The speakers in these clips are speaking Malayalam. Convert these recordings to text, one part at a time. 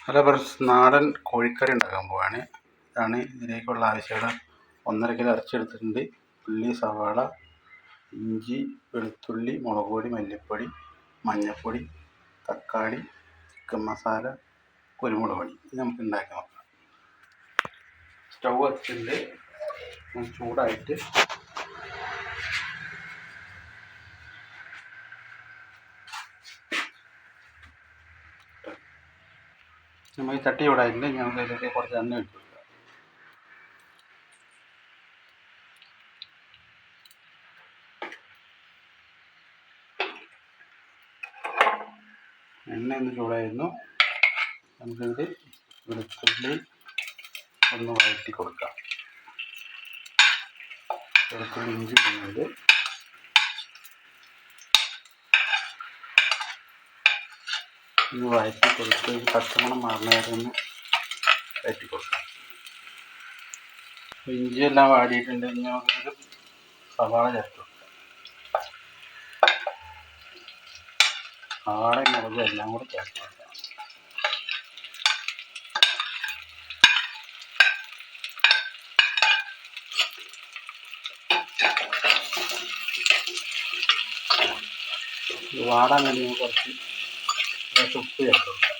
ഹലോ ഫ്രണ്ട്സ്, നാടൻ കോഴിക്കറി ഉണ്ടാക്കാൻ പോവാണ്. ഇതാണ് ഇതിലേക്കുള്ള ആവശ്യകത. 1.5 കിലോ ഇറച്ചി എടുത്തിട്ടുണ്ട്. ഉള്ളി, സവാള, ഇഞ്ചി, വെളുത്തുള്ളി, മുളക് പൊടി, മല്ലിപ്പൊടി, മഞ്ഞൾപ്പൊടി, തക്കാളി, ചിക്കൻ മസാല, കുരുമുളക് പൊടി. ഇത് നമുക്ക് ഉണ്ടാക്കി നോക്കാം. സ്റ്റൗ വെച്ചിട്ടുണ്ട്. ചൂടായിട്ട് നമ്മൾ ഈ ചട്ടി ചൂടായിട്ടുണ്ട്. നമുക്ക് ഇതിലേക്ക് കുറച്ച് എണ്ണ ഒഴിച്ചു കൊടുക്കാം. എണ്ണ ഒന്ന് ചൂടായിരുന്നു. നമുക്കിത് വെളുത്തുള്ളി ഒന്ന് വഴറ്റി കൊടുക്കാം. വെളുത്തുള്ളി ഇഞ്ചി ഇടുന്നത്. ഒന്ന് വഴറ്റി കൊടുത്ത് പച്ചമണം മാറുന്നവരെ ഒന്ന് വഴറ്റി കൊടുക്കാം. ഇഞ്ചിയെല്ലാം വാടിയിട്ടുണ്ട്. ഇനി നമുക്കിത് സവാള ചേർത്ത് കൊടുക്കാം. സവാള, മുളക് എല്ലാം കൂടി ചേർത്ത് കൊടുക്കാം. വാടാൻ വേണ്ടി നമുക്ക് കുറച്ച് ഉപ്പ് ചേർത്ത് കൊടുക്കാം.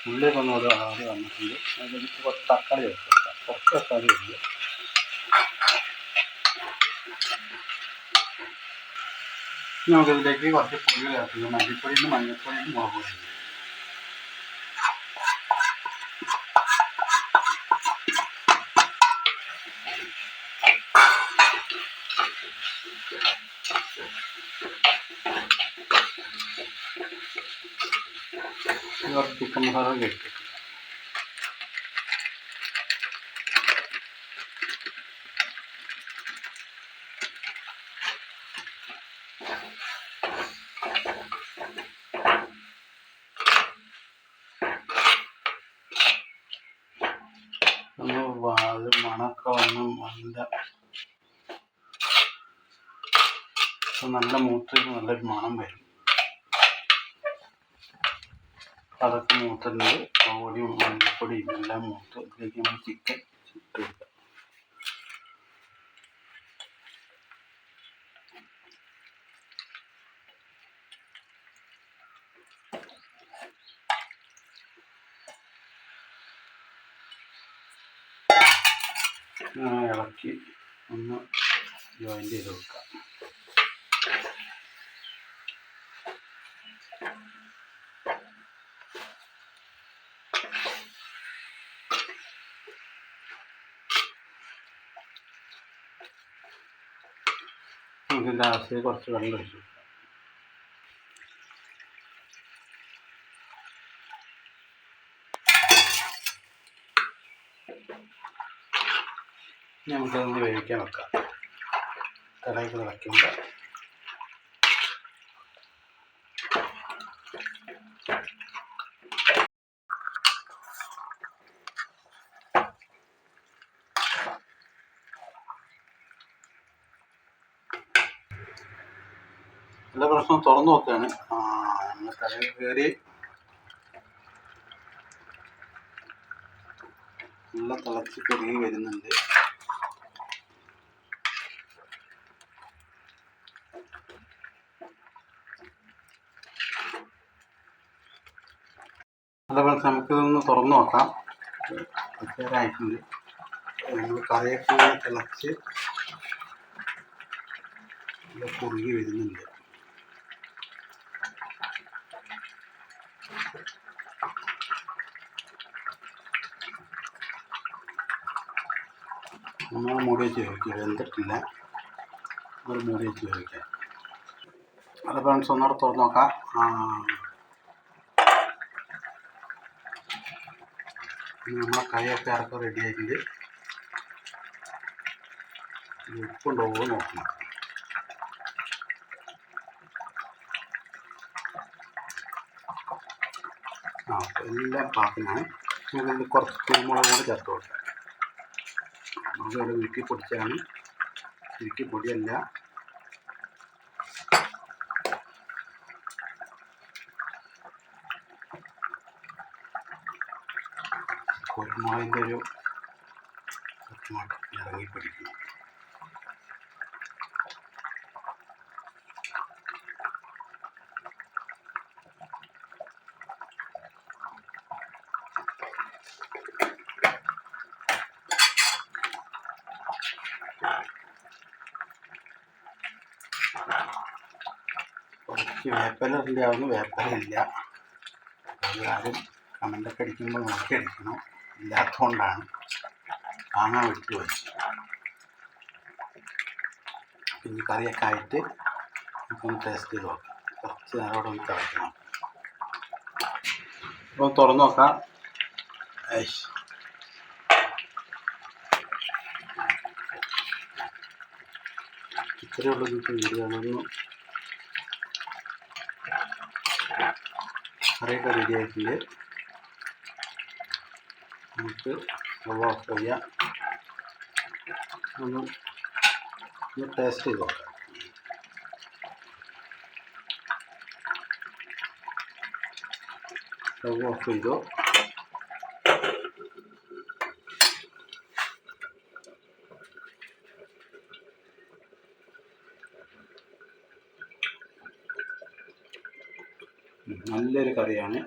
ഉള്ളിയൊക്കെ ഒന്നുകൂടെ ആദ്യം വന്നിട്ടുണ്ട്. അതിലേക്ക് കുറച്ച് തക്കാളി ചേർത്ത് കൊടുക്കാം. കുറച്ച് തക്കാളി ഉണ്ട്. നമുക്കിതിലേക്ക് കുറച്ച് പൊടി ചേർക്കുക. മല്ലിപ്പൊടിയും മഞ്ഞൾപ്പൊടിയും മുളക് പൊടിയും. കുറച്ച് ചിക്കൻ മസാല കഴിക്കും. അത് മണമൊക്കെ വന്ന് നല്ല മൂത്ത് നല്ലൊരു മണം വരും. അതൊക്കെ മൂത്തുണ്ട്. പൊടിയും മല്ലിപ്പൊടിയും എല്ലാം മൂത്ത്. ഇതിലേക്ക് നമ്മൾ ചിക്കൻ ഇട്ട് കൊടുക്കാം. ഇളക്കി ഒന്ന് ജോയിൻ്റ് ചെയ്ത് കൊടുക്കാം. നമുക്ക് ലാസ്റ്റ് കുറച്ച് വെള്ളം ഒഴിച്ചു കൊടുക്കാം. നമുക്കതൊന്ന് വേവിക്കാൻ വെക്കാം. തലയ്ക്ക് തിളയ്ക്കുമ്പോൾ എല്ലാ പ്രശ്നവും തുറന്നു നോക്കുകയാണ്. നമ്മൾ തലയിൽ കയറി നല്ല തിളച്ച് പെരുകി വരുന്നുണ്ട്. അതേപോലെ നമുക്കിതൊന്ന് തുറന്നു നോക്കാം. ആയിട്ടുണ്ട്. നമ്മൾ കറിയൊക്കെ തിളച്ച് നല്ല കുറുകി വരുന്നുണ്ട്. നമ്മൾ മൂടി വെച്ച് വേവിക്കുക. വെന്തിട്ടില്ല. നമ്മൾ മൂടി വെച്ച് വേവിക്കാം. അത് ഫ്രണ്ട്സ് ഒന്നുകൂടെ തുറന്ന് നോക്കാം. നമ്മളെ കറിയൊക്കെ ഇറക്കം റെഡി ആയിട്ടുണ്ട്. ഉപ്പുണ്ടോ നോക്കണം. എല്ലാം പാകത്തിനാണ്. നമുക്ക് കുറച്ച് കുരുമുളക് കൂടി ചേർത്ത് കൊടുക്കാം. നമുക്കിവിടെ വീട്ടിൽ പൊടിച്ചാണ്, വീട്ടിൽ പൊടിയല്ല. കുരുമുളകിൻ്റെ ഒരു ഇറങ്ങി പിടിക്കണം. കുറച്ച് വേപ്പില ഉണ്ടാവുന്നു, വേപ്പില ഇല്ല. അത് ആരും കമൻ്റൊക്കെ അടിക്കുമ്പോൾ നോക്കി അടിക്കണം, ഇല്ലാത്തതുകൊണ്ടാണ്. വാങ്ങാൻ വിട്ടുപോയി. പിന്നെ കറിയൊക്കെ ആയിട്ട് നമുക്കൊന്ന് ടേസ്റ്റ് ചെയ്ത് നോക്കാം. കുറച്ച് നേരം ഒന്ന് തിളയ്ക്കണം. അപ്പോൾ തുറന്ന് നോക്കാം. ഇത്രയേ ഉള്ളൂ ഇന്നത്തെ വീഡിയോ. അതൊന്നും കറിയൊക്കെ റെഡി ആയിട്ടുണ്ട്. നമുക്ക് ഓഫ് ചെയ്യാം. ഒന്ന് ടേസ്റ്റ് ചെയ്ത് നോക്കാം. സ്റ്റവ് ഓഫ് ചെയ്തു. നല്ലൊരു കറിയാണ്,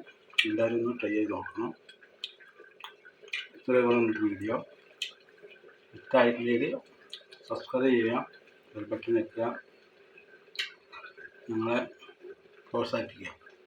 എല്ലാവരും ഒന്ന് ട്രൈ ചെയ്ത് നോക്കണം. ഇത്രയുള്ള വീഡിയോ ഇഷ്ടമായിട്ടില്ലെങ്കിൽ സബ്സ്ക്രൈബ് ചെയ്യുക, ബെൽ ബട്ടൺ വെക്കുക, ഞങ്ങളെ പ്രോത്സാഹിപ്പിക്കുക.